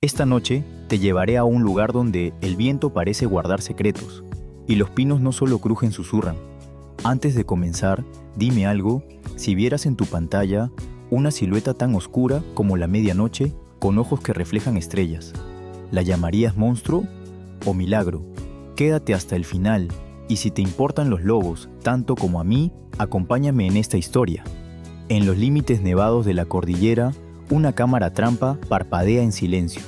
Esta noche te llevaré a un lugar donde el viento parece guardar secretos y los pinos no solo crujen, susurran. Antes de comenzar, dime algo: si vieras en tu pantalla una silueta tan oscura como la medianoche, con ojos que reflejan estrellas, ¿la llamarías monstruo o milagro? Quédate hasta el final, y si te importan los lobos tanto como a mí, acompáñame en esta historia. En los límites nevados de la cordillera, una cámara trampa parpadea en silencio.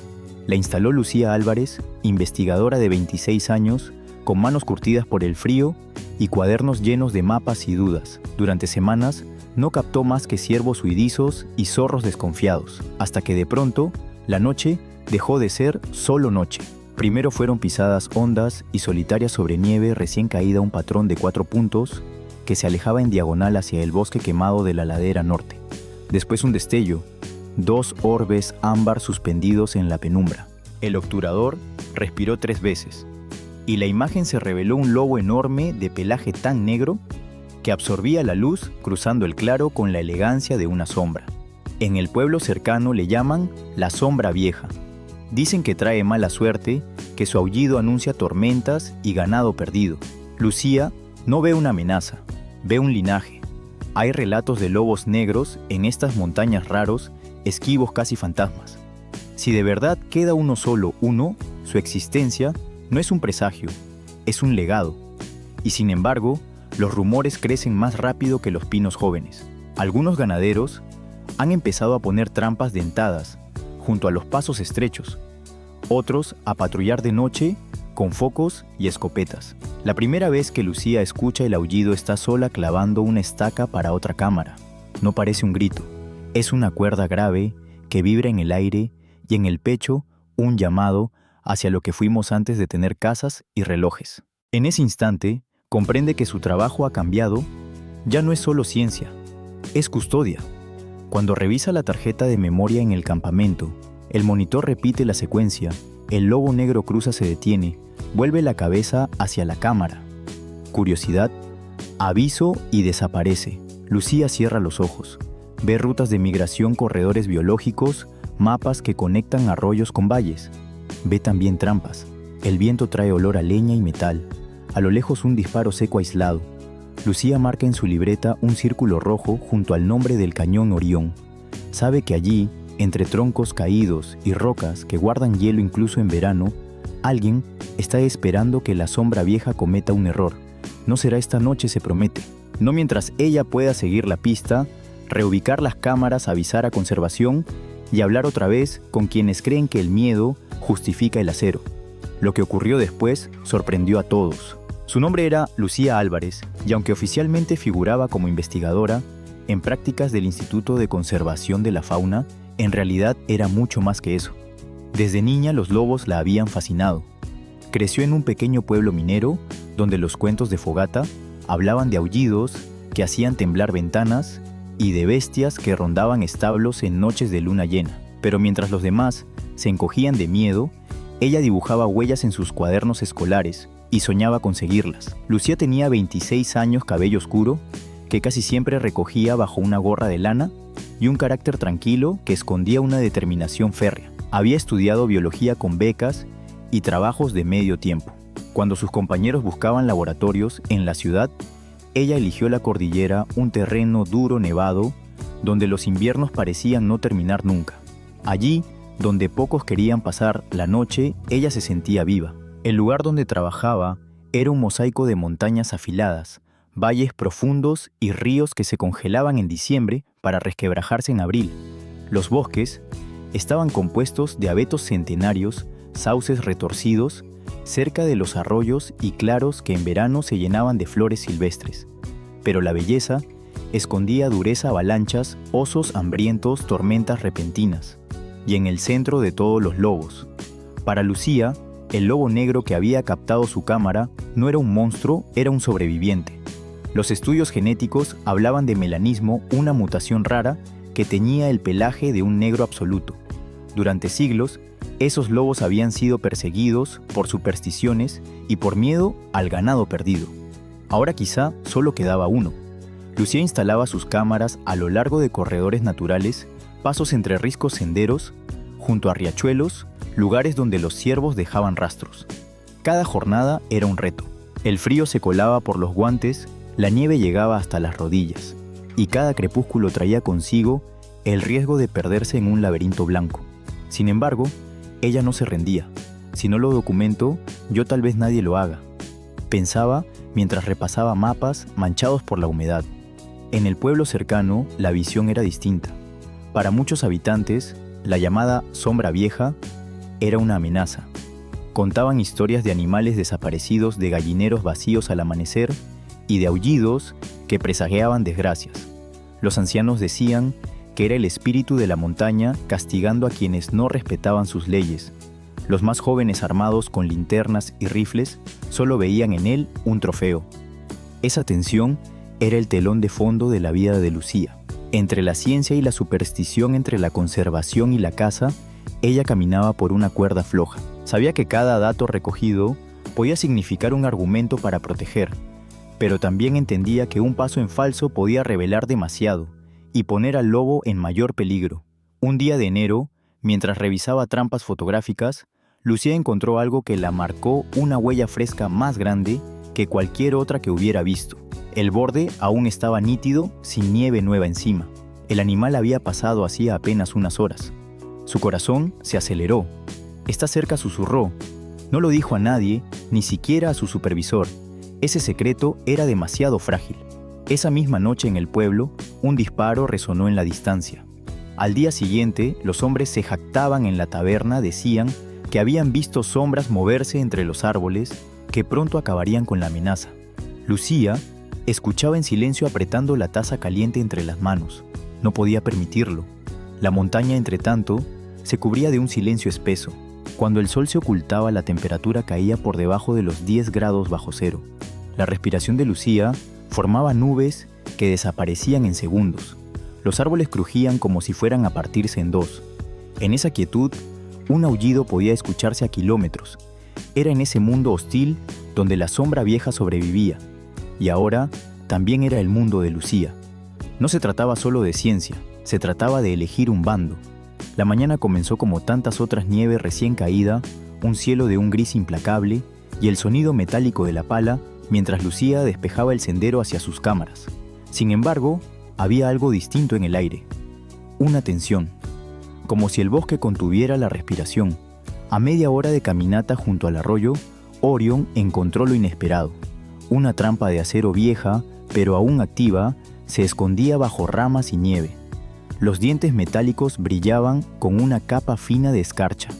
La instaló Lucía Álvarez, investigadora de 26 años, con manos curtidas por el frío y cuadernos llenos de mapas y dudas. Durante semanas, no captó más que ciervos huidizos y zorros desconfiados, hasta que de pronto, la noche dejó de ser solo noche. Primero fueron pisadas hondas y solitarias sobre nieve recién caída, un patrón de 4 puntos que se alejaba en diagonal hacia el bosque quemado de la ladera norte. Después un destello, 2 orbes ámbar suspendidos en la penumbra. El obturador respiró 3 veces, y la imagen se reveló un lobo enorme de pelaje tan negro que absorbía la luz, cruzando el claro con la elegancia de una sombra. En el pueblo cercano le llaman la sombra vieja. Dicen que trae mala suerte, que su aullido anuncia tormentas y ganado perdido. Lucía no ve una amenaza, ve un linaje. Hay relatos de lobos negros en estas montañas raros, esquivos, casi fantasmas. Si de verdad queda uno solo, su existencia no es un presagio, es un legado. Y sin embargo, los rumores crecen más rápido que los pinos jóvenes. Algunos ganaderos han empezado a poner trampas dentadas junto a los pasos estrechos, otros a patrullar de noche con focos y escopetas. La primera vez que Lucía escucha el aullido, está sola clavando una estaca para otra cámara. No parece un grito, es una cuerda grave que vibra en el aire, y en el pecho un llamado hacia lo que fuimos antes de tener casas y relojes. En ese instante, comprende que su trabajo ha cambiado. Ya no es solo ciencia, es custodia. Cuando revisa la tarjeta de memoria en el campamento, el monitor repite la secuencia, el lobo negro cruza, se detiene, vuelve la cabeza hacia la cámara. Curiosidad, aviso y desaparece. Lucía cierra los ojos, ve rutas de migración, corredores biológicos, mapas que conectan arroyos con valles. Ve también trampas. El viento trae olor a leña y metal. A lo lejos un disparo seco aislado. Lucía marca en su libreta un círculo rojo junto al nombre del cañón Orión. Sabe que allí, entre troncos caídos y rocas que guardan hielo incluso en verano, alguien está esperando que la sombra vieja cometa un error. No será esta noche, se promete. No mientras ella pueda seguir la pista, reubicar las cámaras, avisar a conservación y hablar otra vez con quienes creen que el miedo justifica el acero. Lo que ocurrió después sorprendió a todos. Su nombre era Lucía Álvarez, y aunque oficialmente figuraba como investigadora en prácticas del Instituto de Conservación de la Fauna, en realidad era mucho más que eso. Desde niña los lobos la habían fascinado. Creció en un pequeño pueblo minero, donde los cuentos de fogata hablaban de aullidos que hacían temblar ventanas y de bestias que rondaban establos en noches de luna llena. Pero mientras los demás se encogían de miedo, ella dibujaba huellas en sus cuadernos escolares y soñaba con seguirlas. Lucía tenía 26 años, cabello oscuro, que casi siempre recogía bajo una gorra de lana, y un carácter tranquilo que escondía una determinación férrea. Había estudiado biología con becas y trabajos de medio tiempo. Cuando sus compañeros buscaban laboratorios en la ciudad, ella eligió la cordillera, un terreno duro, nevado, donde los inviernos parecían no terminar nunca. Allí, donde pocos querían pasar la noche, ella se sentía viva. El lugar donde trabajaba era un mosaico de montañas afiladas, valles profundos y ríos que se congelaban en diciembre para resquebrajarse en abril. Los bosques estaban compuestos de abetos centenarios, sauces retorcidos, cerca de los arroyos y claros que en verano se llenaban de flores silvestres. Pero la belleza escondía dureza, avalanchas, osos hambrientos, tormentas repentinas. Y en el centro de todos los lobos. Para Lucía, el lobo negro que había captado su cámara no era un monstruo, era un sobreviviente. Los estudios genéticos hablaban de melanismo, una mutación rara que teñía el pelaje de un negro absoluto. Durante siglos, esos lobos habían sido perseguidos por supersticiones y por miedo al ganado perdido. Ahora quizá solo quedaba uno. Lucía instalaba sus cámaras a lo largo de corredores naturales, pasos entre riscos senderos, junto a riachuelos, lugares donde los ciervos dejaban rastros. Cada jornada era un reto. El frío se colaba por los guantes, la nieve llegaba hasta las rodillas, y cada crepúsculo traía consigo el riesgo de perderse en un laberinto blanco. Sin embargo, ella no se rendía. Si no lo documento, yo tal vez nadie lo haga, pensaba mientras repasaba mapas manchados por la humedad. En el pueblo cercano, la visión era distinta. Para muchos habitantes, la llamada sombra vieja era una amenaza. Contaban historias de animales desaparecidos, de gallineros vacíos al amanecer y de aullidos que presagiaban desgracias. Los ancianos decían que era el espíritu de la montaña castigando a quienes no respetaban sus leyes. Los más jóvenes, armados con linternas y rifles, solo veían en él un trofeo. Esa tensión era el telón de fondo de la vida de Lucía. Entre la ciencia y la superstición, entre la conservación y la caza, ella caminaba por una cuerda floja. Sabía que cada dato recogido podía significar un argumento para proteger, pero también entendía que un paso en falso podía revelar demasiado y poner al lobo en mayor peligro. Un día de enero, mientras revisaba trampas fotográficas, Lucía encontró algo que la marcó una huella fresca más grande que cualquier otra que hubiera visto. El borde aún estaba nítido, sin nieve nueva encima. El animal había pasado hacía apenas unas horas. Su corazón se aceleró. «Está cerca», susurró. No lo dijo a nadie, ni siquiera a su supervisor. Ese secreto era demasiado frágil. Esa misma noche en el pueblo, un disparo resonó en la distancia. Al día siguiente, los hombres se jactaban en la taberna, decían que habían visto sombras moverse entre los árboles que pronto acabarían con la amenaza. Lucía escuchaba en silencio apretando la taza caliente entre las manos. No podía permitirlo. La montaña, entre tanto, se cubría de un silencio espeso. Cuando el sol se ocultaba, la temperatura caía por debajo de los 10 grados bajo cero. La respiración de Lucía formaba nubes que desaparecían en segundos. Los árboles crujían como si fueran a partirse en dos. En esa quietud, un aullido podía escucharse a kilómetros. Era en ese mundo hostil donde la sombra vieja sobrevivía. Y ahora también era el mundo de Lucía. No se trataba solo de ciencia, se trataba de elegir un bando. La mañana comenzó como tantas otras, nieve recién caída, un cielo de un gris implacable y el sonido metálico de la pala mientras Lucía despejaba el sendero hacia sus cámaras. Sin embargo, había algo distinto en el aire. Una tensión. Como si el bosque contuviera la respiración. A media hora de caminata junto al arroyo, Orion encontró lo inesperado. Una trampa de acero vieja, pero aún activa, se escondía bajo ramas y nieve. Los dientes metálicos brillaban con una capa fina de escarcha.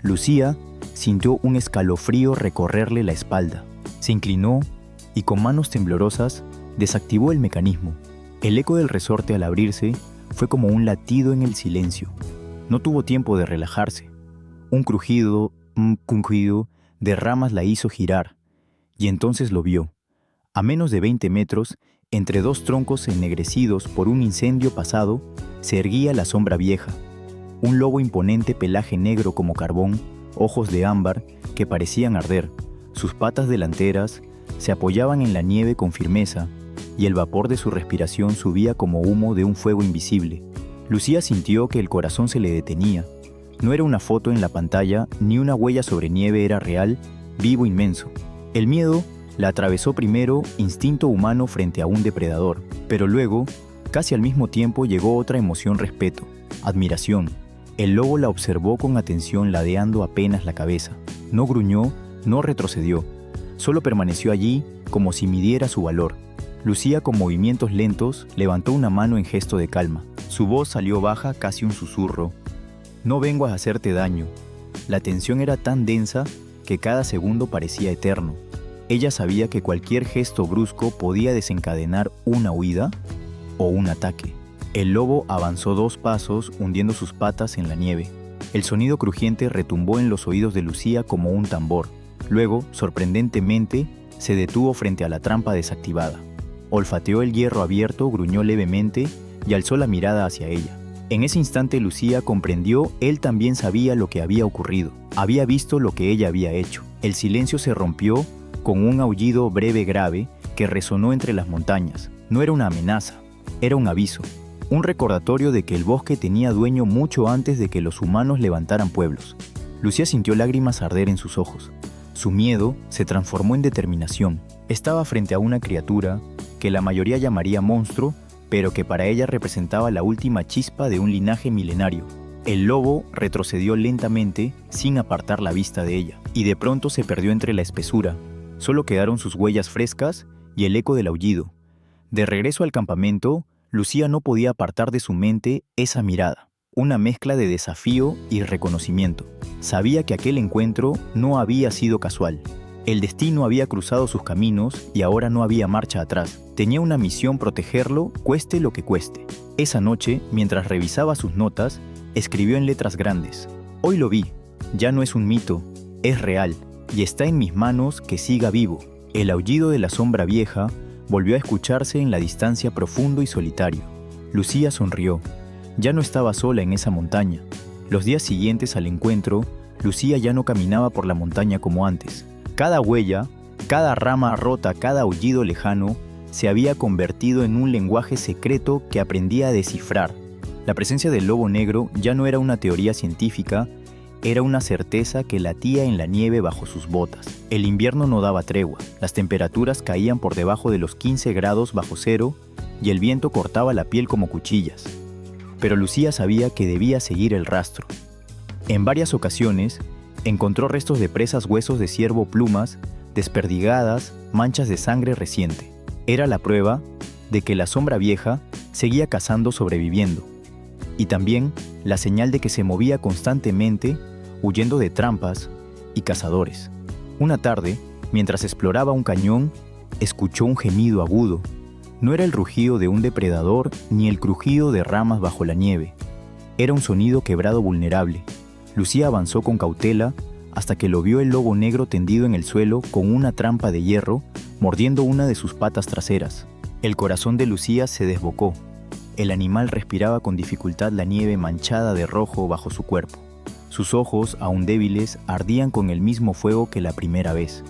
Lucía sintió un escalofrío recorrerle la espalda. Se inclinó y con manos temblorosas desactivó el mecanismo. El eco del resorte al abrirse fue como un latido en el silencio. No tuvo tiempo de relajarse. Un crujido de ramas la hizo girar, y entonces lo vio. A menos de 20 metros, entre dos troncos ennegrecidos por un incendio pasado, se erguía la sombra vieja. Un lobo imponente, pelaje negro como carbón, ojos de ámbar que parecían arder. Sus patas delanteras se apoyaban en la nieve con firmeza, y el vapor de su respiración subía como humo de un fuego invisible. Lucía sintió que el corazón se le detenía. No era una foto en la pantalla, ni una huella sobre nieve, era real, vivo, inmenso. El miedo la atravesó primero, instinto humano frente a un depredador, pero luego, casi al mismo tiempo, llegó otra emoción: respeto, admiración. El lobo la observó con atención, ladeando apenas la cabeza. No gruñó, no retrocedió, solo permaneció allí como si midiera su valor. Lucía, con movimientos lentos, levantó una mano en gesto de calma. Su voz salió baja, casi un susurro. «No vengo a hacerte daño». La tensión era tan densa que cada segundo parecía eterno. Ella sabía que cualquier gesto brusco podía desencadenar una huida o un ataque. El lobo avanzó 2 pasos, hundiendo sus patas en la nieve. El sonido crujiente retumbó en los oídos de Lucía como un tambor. Luego, sorprendentemente, se detuvo frente a la trampa desactivada. Olfateó el hierro abierto, gruñó levemente y alzó la mirada hacia ella. En ese instante Lucía comprendió, él también sabía lo que había ocurrido. Había visto lo que ella había hecho. El silencio se rompió con un aullido breve grave que resonó entre las montañas. No era una amenaza, era un aviso. Un recordatorio de que el bosque tenía dueño mucho antes de que los humanos levantaran pueblos. Lucía sintió lágrimas arder en sus ojos. Su miedo se transformó en determinación. Estaba frente a una criatura que la mayoría llamaría monstruo, pero que para ella representaba la última chispa de un linaje milenario. El lobo retrocedió lentamente sin apartar la vista de ella, y de pronto se perdió entre la espesura. Solo quedaron sus huellas frescas y el eco del aullido. De regreso al campamento, Lucía no podía apartar de su mente esa mirada, una mezcla de desafío y reconocimiento. Sabía que aquel encuentro no había sido casual. El destino había cruzado sus caminos y ahora no había marcha atrás. Tenía una misión: protegerlo, cueste lo que cueste. Esa noche, mientras revisaba sus notas, escribió en letras grandes: «Hoy lo vi, ya no es un mito, es real, y está en mis manos que siga vivo». El aullido de la sombra vieja volvió a escucharse en la distancia, profundo y solitario. Lucía sonrió. Ya no estaba sola en esa montaña. Los días siguientes al encuentro, Lucía ya no caminaba por la montaña como antes. Cada huella, cada rama rota, cada aullido lejano, se había convertido en un lenguaje secreto que aprendía a descifrar. La presencia del lobo negro ya no era una teoría científica, era una certeza que latía en la nieve bajo sus botas. El invierno no daba tregua, las temperaturas caían por debajo de los 15 grados bajo cero y el viento cortaba la piel como cuchillas. Pero Lucía sabía que debía seguir el rastro. En varias ocasiones, encontró restos de presas, huesos de ciervo, plumas, desperdigadas, manchas de sangre reciente. Era la prueba de que la sombra vieja seguía cazando, sobreviviendo. Y también la señal de que se movía constantemente, huyendo de trampas y cazadores. Una tarde, mientras exploraba un cañón, escuchó un gemido agudo. No era el rugido de un depredador ni el crujido de ramas bajo la nieve. Era un sonido quebrado vulnerable. Lucía avanzó con cautela hasta que lo vio el lobo negro tendido en el suelo con una trampa de hierro, mordiendo una de sus patas traseras. El corazón de Lucía se desbocó. El animal respiraba con dificultad la nieve manchada de rojo bajo su cuerpo. Sus ojos, aún débiles, ardían con el mismo fuego que la primera vez.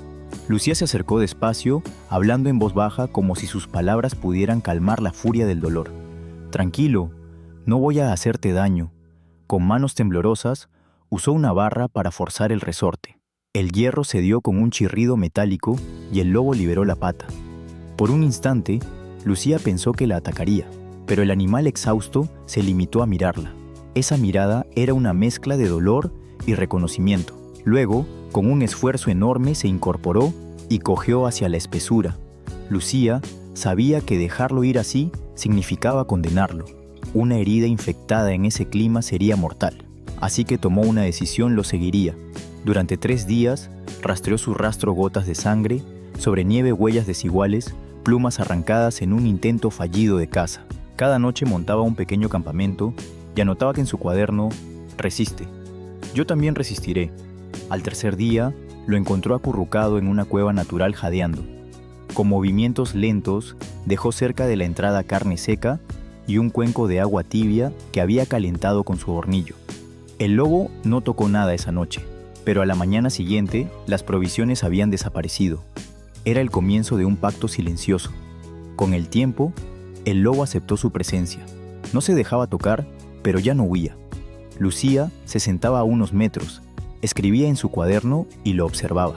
Lucía se acercó despacio, hablando en voz baja como si sus palabras pudieran calmar la furia del dolor. «Tranquilo, no voy a hacerte daño». Con manos temblorosas, usó una barra para forzar el resorte. El hierro cedió con un chirrido metálico y el lobo liberó la pata. Por un instante, Lucía pensó que la atacaría, pero el animal exhausto se limitó a mirarla. Esa mirada era una mezcla de dolor y reconocimiento. Luego, con un esfuerzo enorme, se incorporó y cojeó hacia la espesura. Lucía sabía que dejarlo ir así significaba condenarlo. Una herida infectada en ese clima sería mortal. Así que tomó una decisión: lo seguiría. Durante 3 días, rastreó su rastro: gotas de sangre, sobre nieve huellas desiguales, plumas arrancadas en un intento fallido de caza. Cada noche montaba un pequeño campamento y anotaba que en su cuaderno: «Resiste. Yo también resistiré». Al tercer día, lo encontró acurrucado en una cueva natural jadeando. Con movimientos lentos, dejó cerca de la entrada carne seca y un cuenco de agua tibia que había calentado con su hornillo. El lobo no tocó nada esa noche, pero a la mañana siguiente las provisiones habían desaparecido. Era el comienzo de un pacto silencioso. Con el tiempo, el lobo aceptó su presencia. No se dejaba tocar, pero ya no huía. Lucía se sentaba a unos metros, escribía en su cuaderno y lo observaba.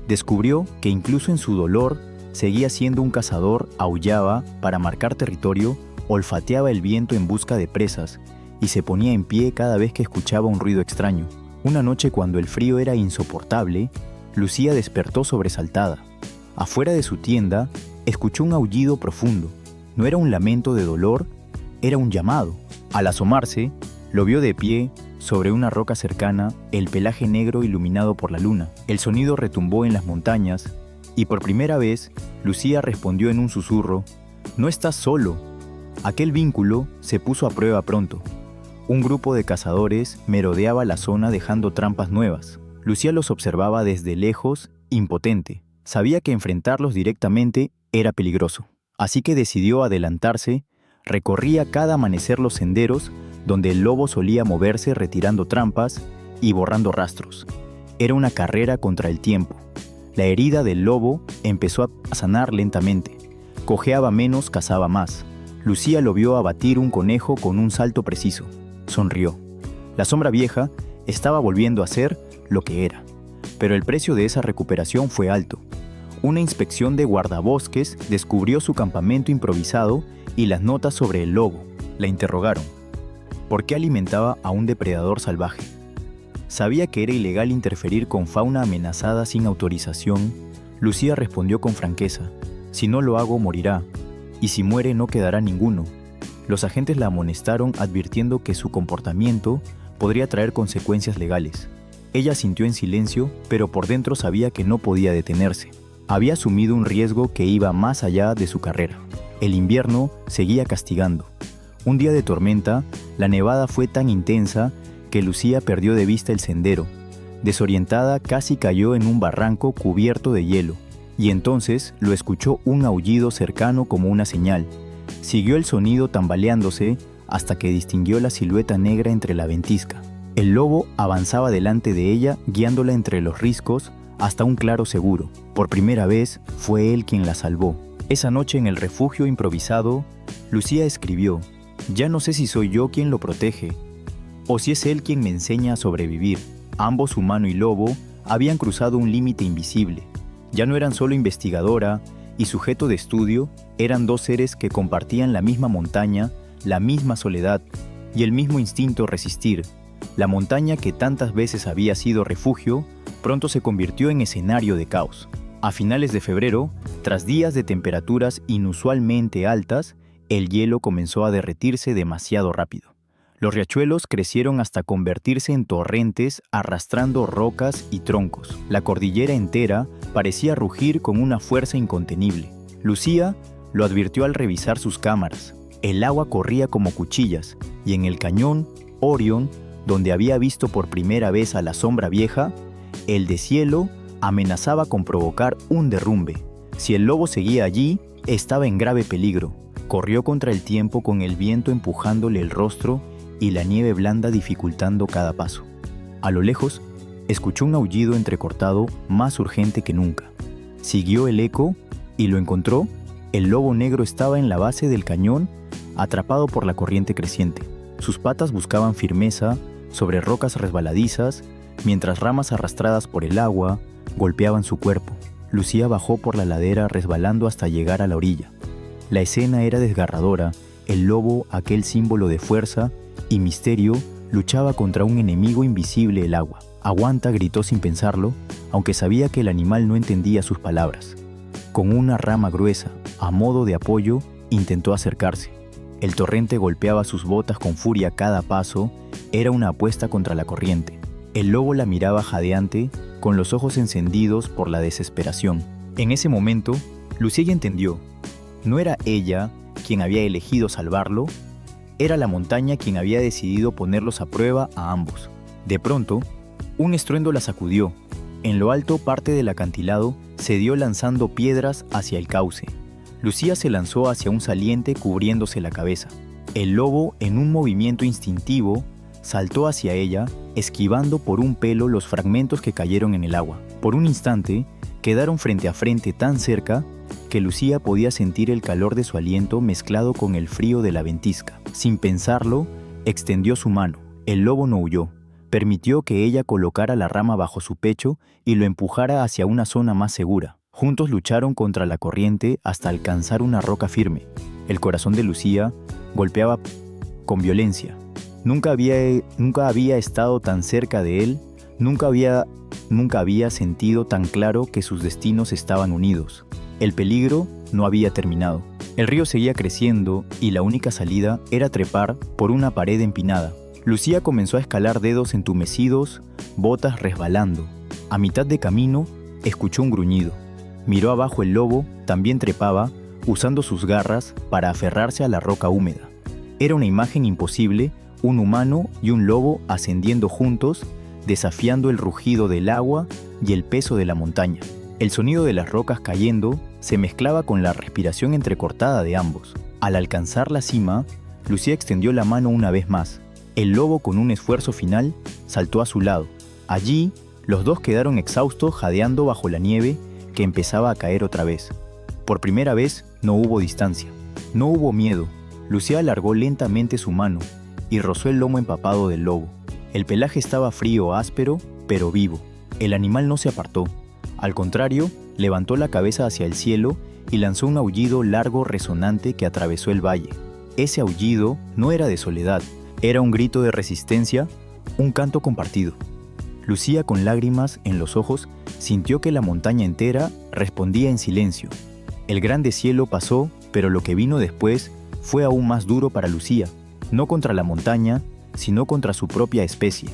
Descubrió que incluso en su dolor seguía siendo un cazador, aullaba para marcar territorio, olfateaba el viento en busca de presas y se ponía en pie cada vez que escuchaba un ruido extraño. Una noche, cuando el frío era insoportable, Lucía despertó sobresaltada. Afuera de su tienda, escuchó un aullido profundo. No era un lamento de dolor, era un llamado. Al asomarse, lo vio de pie sobre una roca cercana, el pelaje negro iluminado por la luna. El sonido retumbó en las montañas y por primera vez Lucía respondió en un susurro: «No estás solo». Aquel vínculo se puso a prueba pronto. Un grupo de cazadores merodeaba la zona dejando trampas nuevas. Lucía los observaba desde lejos, impotente. Sabía que enfrentarlos directamente era peligroso. Así que decidió adelantarse. Recorría cada amanecer los senderos donde el lobo solía moverse, retirando trampas y borrando rastros. Era una carrera contra el tiempo. La herida del lobo empezó a sanar lentamente. Cojeaba menos, cazaba más. Lucía lo vio abatir un conejo con un salto preciso. Sonrió. La sombra vieja Estaba volviendo a ser lo que era. Pero el precio de esa recuperación fue alto. Una inspección de guardabosques descubrió su campamento improvisado y las notas sobre el lobo. La interrogaron. ¿Por qué alimentaba a un depredador salvaje? Sabía que era ilegal interferir con fauna amenazada sin autorización. Lucía respondió con franqueza: si no lo hago, morirá, y si muere no quedará ninguno. Los agentes la amonestaron advirtiendo que su comportamiento podría traer consecuencias legales. Ella sintió en silencio, pero por dentro sabía que no podía detenerse. Había asumido un riesgo que iba más allá de su carrera. El invierno seguía castigando. Un día de tormenta, la nevada fue tan intensa que Lucía perdió de vista el sendero. Desorientada, casi cayó en un barranco cubierto de hielo, y entonces lo escuchó un aullido cercano como una señal. Siguió el sonido tambaleándose hasta que distinguió la silueta negra entre la ventisca. El lobo avanzaba delante de ella, guiándola entre los riscos hasta un claro seguro. Por primera vez fue él quien la salvó. Esa noche en el refugio improvisado, Lucía escribió: ya no sé si soy yo quien lo protege, o si es él quien me enseña a sobrevivir. Ambos, humano y lobo, habían cruzado un límite invisible. Ya no eran solo investigadora y sujeto de estudio, eran dos seres que compartían la misma montaña, la misma soledad y el mismo instinto resistir. La montaña que tantas veces había sido refugio, pronto se convirtió en escenario de caos. A finales de febrero, tras días de temperaturas inusualmente altas, el hielo comenzó a derretirse demasiado rápido. Los riachuelos crecieron hasta convertirse en torrentes arrastrando rocas y troncos. La cordillera entera parecía rugir con una fuerza incontenible. Lucía lo advirtió al revisar sus cámaras. El agua corría como cuchillas y en el cañón Orion, donde había visto por primera vez a la sombra vieja, el deshielo amenazaba con provocar un derrumbe. Si el lobo seguía allí, estaba en grave peligro. Corrió contra el tiempo con el viento empujándole el rostro y la nieve blanda dificultando cada paso. A lo lejos, escuchó un aullido entrecortado más urgente que nunca. Siguió el eco y lo encontró. El lobo negro estaba en la base del cañón, atrapado por la corriente creciente. Sus patas buscaban firmeza sobre rocas resbaladizas, mientras ramas arrastradas por el agua golpeaban su cuerpo. Lucía bajó por la ladera resbalando hasta llegar a la orilla. La escena era desgarradora. El lobo, aquel símbolo de fuerza y misterio, luchaba contra un enemigo invisible: el agua. «Aguanta», gritó sin pensarlo, aunque sabía que el animal no entendía sus palabras. Con una rama gruesa, a modo de apoyo, intentó acercarse. El torrente golpeaba sus botas con furia cada paso. Era una apuesta contra la corriente. El lobo la miraba jadeante, con los ojos encendidos por la desesperación. En ese momento, Lucía entendió. No era ella quien había elegido salvarlo, era la montaña quien había decidido ponerlos a prueba a ambos. De pronto, un estruendo la sacudió. En lo alto, parte del acantilado cedió lanzando piedras hacia el cauce. Lucía se lanzó hacia un saliente cubriéndose la cabeza. El lobo, en un movimiento instintivo, saltó hacia ella, esquivando por un pelo los fragmentos que cayeron en el agua. Por un instante, quedaron frente a frente tan cerca que Lucía podía sentir el calor de su aliento mezclado con el frío de la ventisca. Sin pensarlo, extendió su mano. El lobo no huyó. Permitió que ella colocara la rama bajo su pecho y lo empujara hacia una zona más segura. Juntos lucharon contra la corriente hasta alcanzar una roca firme. El corazón de Lucía golpeaba con violencia. Nunca había estado tan cerca de él, nunca había sentido tan claro que sus destinos estaban unidos. El peligro no había terminado. El río seguía creciendo y la única salida era trepar por una pared empinada. Lucía comenzó a escalar, dedos entumecidos, botas resbalando. A mitad de camino, escuchó un gruñido. Miró abajo. El lobo también trepaba, usando sus garras para aferrarse a la roca húmeda. Era una imagen imposible, un humano y un lobo ascendiendo juntos, desafiando el rugido del agua y el peso de la montaña. El sonido de las rocas cayendo se mezclaba con la respiración entrecortada de ambos. Al alcanzar la cima, Lucía extendió la mano una vez más. El lobo, con un esfuerzo final, saltó a su lado. Allí, los dos quedaron exhaustos, jadeando bajo la nieve que empezaba a caer otra vez. Por primera vez, no hubo distancia. No hubo miedo. Lucía alargó lentamente su mano y rozó el lomo empapado del lobo. El pelaje estaba frío, áspero, pero vivo. El animal no se apartó. Al contrario, levantó la cabeza hacia el cielo y lanzó un aullido largo resonante que atravesó el valle. Ese aullido no era de soledad, era un grito de resistencia, un canto compartido. Lucía, con lágrimas en los ojos, sintió que la montaña entera respondía en silencio. El grande cielo pasó, pero lo que vino después fue aún más duro para Lucía, no contra la montaña, sino contra su propia especie.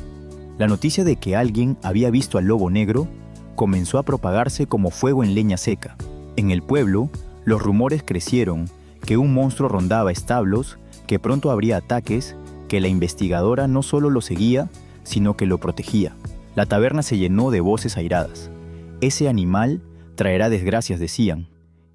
La noticia de que alguien había visto al lobo negro comenzó a propagarse como fuego en leña seca. En el pueblo, los rumores crecieron, que un monstruo rondaba establos, que pronto habría ataques, que la investigadora no solo lo seguía, sino que lo protegía. La taberna se llenó de voces airadas. Ese animal traerá desgracias, decían,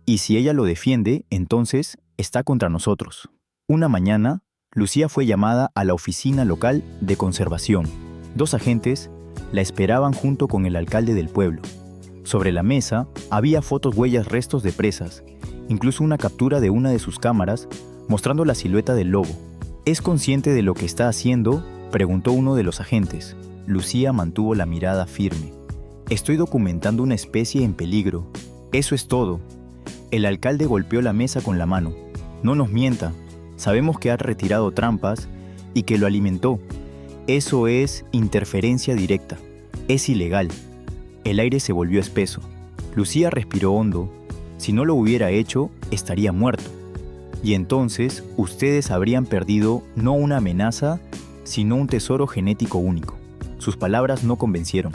y si ella lo defiende, entonces está contra nosotros. Una mañana, Lucía fue llamada a la oficina local de conservación. 2 agentes la esperaban junto con el alcalde del pueblo. Sobre la mesa había fotos, huellas, restos de presas, incluso una captura de una de sus cámaras mostrando la silueta del lobo. ¿Es consciente de lo que está haciendo?, preguntó uno de los agentes. Lucía mantuvo la mirada firme. Estoy documentando una especie en peligro. Eso es todo. El alcalde golpeó la mesa con la mano. No nos mienta. Sabemos que ha retirado trampas y que lo alimentó. Eso es interferencia directa. Es ilegal. El aire se volvió espeso. Lucía respiró hondo. Si no lo hubiera hecho, estaría muerto. Y entonces, ustedes habrían perdido no una amenaza, sino un tesoro genético único. Sus palabras no convencieron.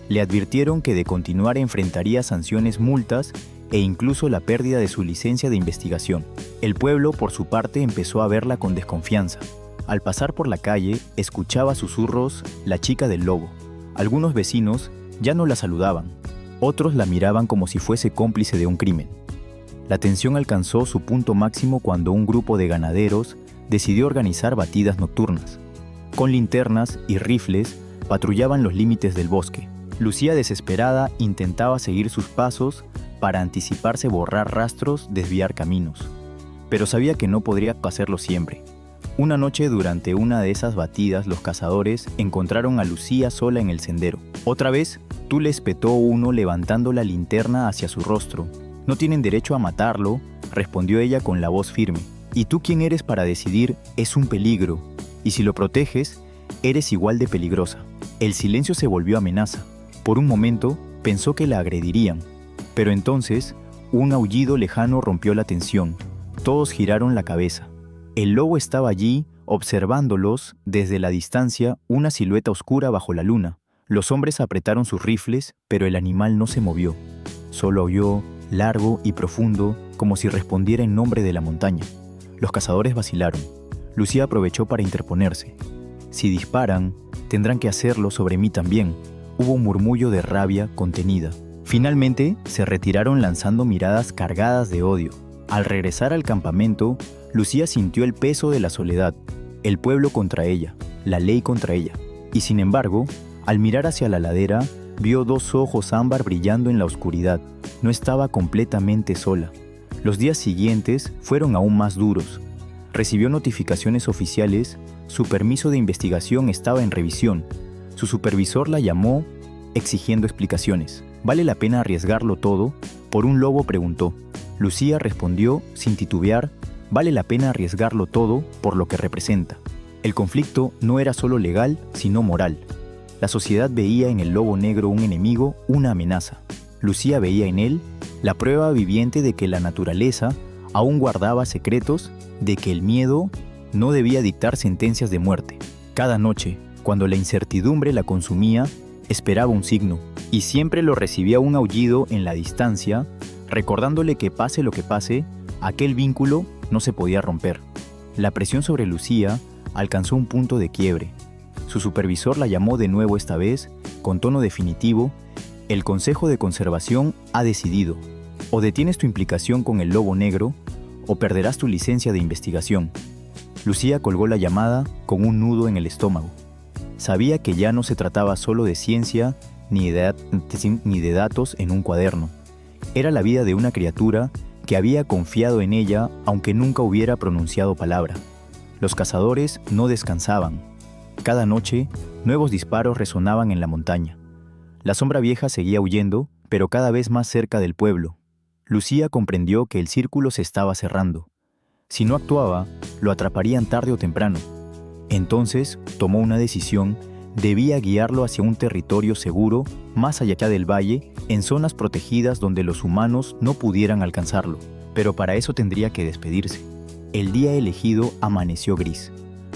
Le advirtieron que de continuar enfrentaría sanciones, multas e incluso la pérdida de su licencia de investigación. El pueblo, por su parte, empezó a verla con desconfianza. Al pasar por la calle, escuchaba susurros la chica del lobo. Algunos vecinos ya no la saludaban. Otros la miraban como si fuese cómplice de un crimen. La tensión alcanzó su punto máximo cuando un grupo de ganaderos decidió organizar batidas nocturnas. Con linternas y rifles patrullaban los límites del bosque. Lucía, desesperada, intentaba seguir sus pasos para anticiparse, borrar rastros, desviar caminos. Pero sabía que no podría hacerlo siempre. Una noche, durante una de esas batidas, los cazadores encontraron a Lucía sola en el sendero. Otra vez, Tú le espetó uno levantando la linterna hacia su rostro. No tienen derecho a matarlo, respondió ella con la voz firme. ¿Y tú quién eres para decidir? Es un peligro. Y si lo proteges, eres igual de peligrosa. El silencio se volvió amenaza. Por un momento, pensó que la agredirían. Pero entonces, un aullido lejano rompió la tensión. Todos giraron la cabeza. El lobo estaba allí, observándolos desde la distancia, una silueta oscura bajo la luna. Los hombres apretaron sus rifles, pero el animal no se movió. Solo aulló, largo y profundo, como si respondiera en nombre de la montaña. Los cazadores vacilaron. Lucía aprovechó para interponerse. Si disparan, tendrán que hacerlo sobre mí también. Hubo un murmullo de rabia contenida. Finalmente, se retiraron lanzando miradas cargadas de odio. Al regresar al campamento, Lucía sintió el peso de la soledad, el pueblo contra ella, la ley contra ella. Y sin embargo, al mirar hacia la ladera, vio 2 ojos ámbar brillando en la oscuridad. No estaba completamente sola. Los días siguientes fueron aún más duros. Recibió notificaciones oficiales, su permiso de investigación estaba en revisión. Su supervisor la llamó exigiendo explicaciones. ¿Vale la pena arriesgarlo todo? Por un lobo, preguntó. Lucía respondió sin titubear, vale la pena arriesgarlo todo por lo que representa. El conflicto no era solo legal, sino moral. La sociedad veía en el lobo negro un enemigo, una amenaza. Lucía veía en él la prueba viviente de que la naturaleza aún guardaba secretos, de que el miedo no debía dictar sentencias de muerte. Cada noche, cuando la incertidumbre la consumía, esperaba un signo, y siempre lo recibía un aullido en la distancia, recordándole que pase lo que pase, aquel vínculo no se podía romper. La presión sobre Lucía alcanzó un punto de quiebre. Su supervisor la llamó de nuevo esta vez, con tono definitivo. El Consejo de Conservación ha decidido. O detienes tu implicación con el lobo negro, o perderás tu licencia de investigación. Lucía colgó la llamada con un nudo en el estómago. Sabía que ya no se trataba solo de ciencia ni de datos en un cuaderno. Era la vida de una criatura que había confiado en ella aunque nunca hubiera pronunciado palabra. Los cazadores no descansaban. Cada noche, nuevos disparos resonaban en la montaña. La sombra vieja seguía huyendo, pero cada vez más cerca del pueblo. Lucía comprendió que el círculo se estaba cerrando. Si no actuaba, lo atraparían tarde o temprano. Entonces, tomó una decisión: debía guiarlo hacia un territorio seguro, más allá del valle, en zonas protegidas donde los humanos no pudieran alcanzarlo. Pero para eso tendría que despedirse. El día elegido amaneció gris.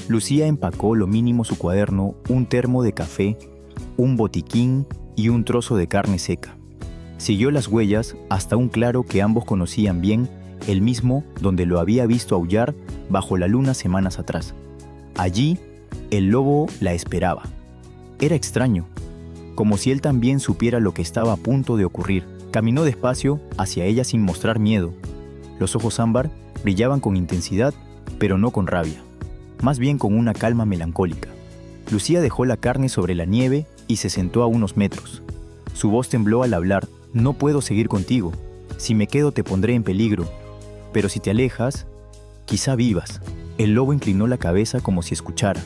Lucía empacó lo mínimo: su cuaderno, un termo de café, un botiquín y un trozo de carne seca. Siguió las huellas hasta un claro que ambos conocían bien, el mismo donde lo había visto aullar bajo la luna semanas atrás. Allí, el lobo la esperaba. Era extraño, como si él también supiera lo que estaba a punto de ocurrir. Caminó despacio hacia ella sin mostrar miedo. Los ojos ámbar brillaban con intensidad, pero no con rabia, más bien con una calma melancólica. Lucía dejó la carne sobre la nieve y se sentó a unos metros. Su voz tembló al hablar: «No puedo seguir contigo. Si me quedo te pondré en peligro. Pero si te alejas, quizá vivas». El lobo inclinó la cabeza como si escuchara.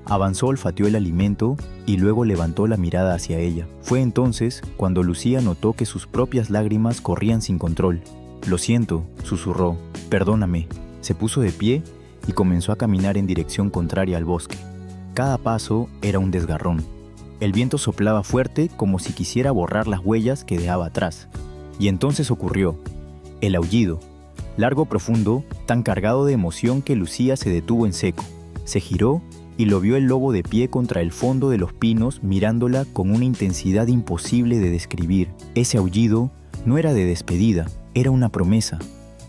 Avanzó, olfateó el alimento y luego levantó la mirada hacia ella. Fue entonces cuando Lucía notó que sus propias lágrimas corrían sin control. «Lo siento», susurró. «Perdóname». Se puso de pie y comenzó a caminar en dirección contraria al bosque. Cada paso era un desgarrón. El viento soplaba fuerte como si quisiera borrar las huellas que dejaba atrás. Y entonces ocurrió. El aullido, largo, profundo, tan cargado de emoción que Lucía se detuvo en seco. Se giró y lo vio el lobo de pie contra el fondo de los pinos, mirándola con una intensidad imposible de describir. Ese aullido no era de despedida, era una promesa.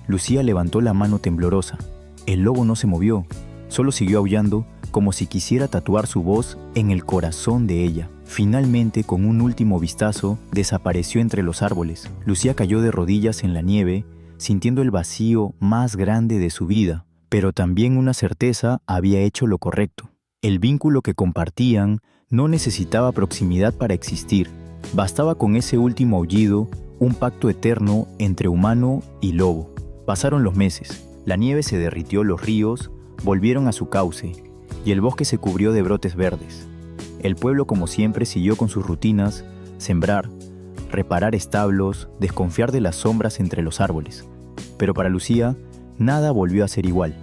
Lucía levantó la mano temblorosa. El lobo no se movió, solo siguió aullando, como si quisiera tatuar su voz en el corazón de ella. Finalmente, con un último vistazo, desapareció entre los árboles. Lucía cayó de rodillas en la nieve, sintiendo el vacío más grande de su vida, pero también una certeza: había hecho lo correcto. El vínculo que compartían no necesitaba proximidad para existir. Bastaba con ese último aullido, un pacto eterno entre humano y lobo. Pasaron los meses. La nieve se derritió, los ríos volvieron a su cauce y el bosque se cubrió de brotes verdes. El pueblo, como siempre, siguió con sus rutinas: sembrar, reparar establos, desconfiar de las sombras entre los árboles. Pero para Lucía, nada volvió a ser igual.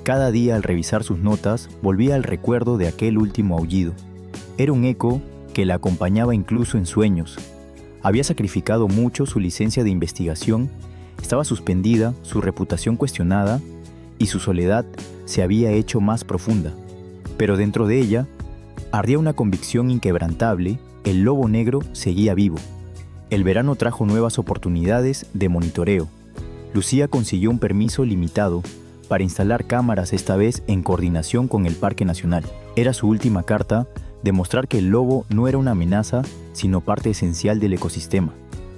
Cada día, al revisar sus notas, volvía al recuerdo de aquel último aullido. Era un eco que la acompañaba incluso en sueños. Había sacrificado mucho: su licencia de investigación estaba suspendida, su reputación cuestionada, y su soledad se había hecho más profunda. Pero dentro de ella ardía una convicción inquebrantable: el lobo negro seguía vivo. El verano trajo nuevas oportunidades de monitoreo. Lucía consiguió un permiso limitado para instalar cámaras, esta vez en coordinación con el Parque Nacional. Era su última carta: demostrar que el lobo no era una amenaza, sino parte esencial del ecosistema.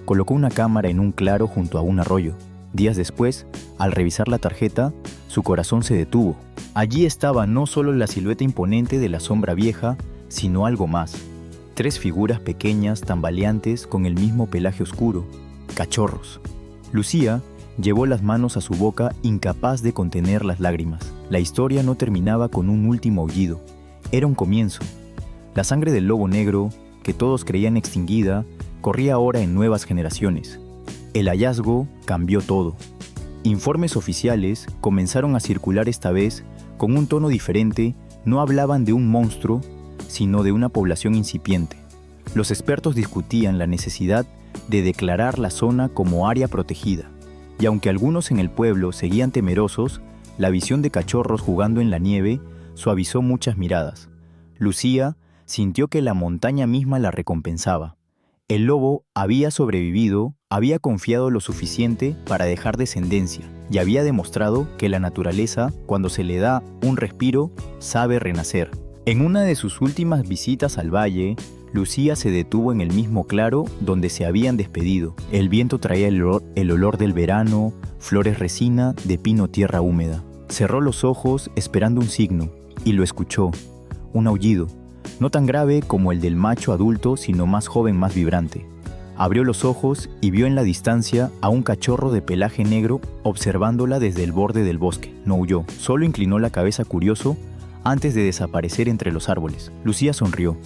Colocó una cámara en un claro junto a un arroyo. Días después, al revisar la tarjeta, su corazón se detuvo. Allí estaba no solo la silueta imponente de la sombra vieja, sino algo más. 3 figuras pequeñas, tambaleantes, con el mismo pelaje oscuro. Cachorros. Lucía llevó las manos a su boca, incapaz de contener las lágrimas. La historia no terminaba con un último aullido. Era un comienzo. La sangre del lobo negro, que todos creían extinguida, corría ahora en nuevas generaciones. El hallazgo cambió todo. Informes oficiales comenzaron a circular, esta vez con un tono diferente. No hablaban de un monstruo, sino de una población incipiente. Los expertos discutían la necesidad de declarar la zona como área protegida. Y aunque algunos en el pueblo seguían temerosos, la visión de cachorros jugando en la nieve suavizó muchas miradas. Lucía sintió que la montaña misma la recompensaba. El lobo había sobrevivido, había confiado lo suficiente para dejar descendencia y había demostrado que la naturaleza, cuando se le da un respiro, sabe renacer. En una de sus últimas visitas al valle, Lucía se detuvo en el mismo claro donde se habían despedido. El viento traía el olor del verano, flores, resina de pino, tierra húmeda. Cerró los ojos esperando un signo y lo escuchó: un aullido. No tan grave como el del macho adulto, sino más joven, más vibrante. Abrió los ojos y vio en la distancia a un cachorro de pelaje negro observándola desde el borde del bosque. No huyó, solo inclinó la cabeza curioso, antes de desaparecer entre los árboles. Lucía sonrió.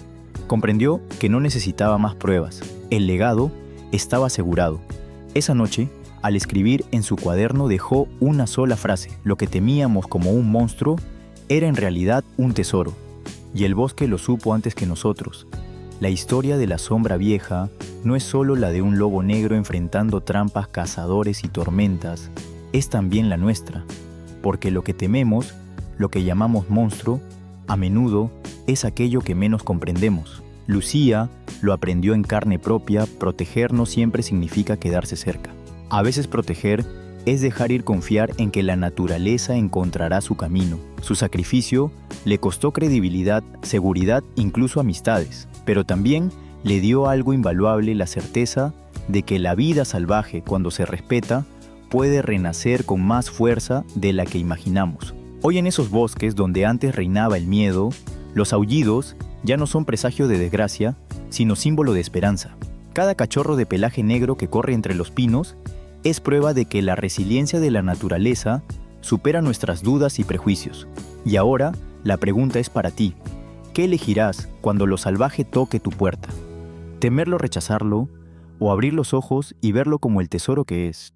Comprendió que no necesitaba más pruebas. El legado estaba asegurado. Esa noche, al escribir en su cuaderno dejó una sola frase: lo que temíamos como un monstruo era en realidad un tesoro. Y el bosque lo supo antes que nosotros. La historia de la sombra vieja no es solo la de un lobo negro enfrentando trampas, cazadores y tormentas, es también la nuestra. Porque lo que tememos, lo que llamamos monstruo, a menudo es aquello que menos comprendemos. Lucía lo aprendió en carne propia: proteger no siempre significa quedarse cerca. A veces proteger es dejar ir, confiar en que la naturaleza encontrará su camino. Su sacrificio le costó credibilidad, seguridad, incluso amistades, pero también le dio algo invaluable: la certeza de que la vida salvaje, cuando se respeta, puede renacer con más fuerza de la que imaginamos. Hoy en esos bosques donde antes reinaba el miedo, los aullidos ya no son presagio de desgracia, sino símbolo de esperanza. Cada cachorro de pelaje negro que corre entre los pinos es prueba de que la resiliencia de la naturaleza supera nuestras dudas y prejuicios. Y ahora, la pregunta es para ti: ¿qué elegirás cuando lo salvaje toque tu puerta? ¿Temerlo, rechazarlo, o abrir los ojos y verlo como el tesoro que es?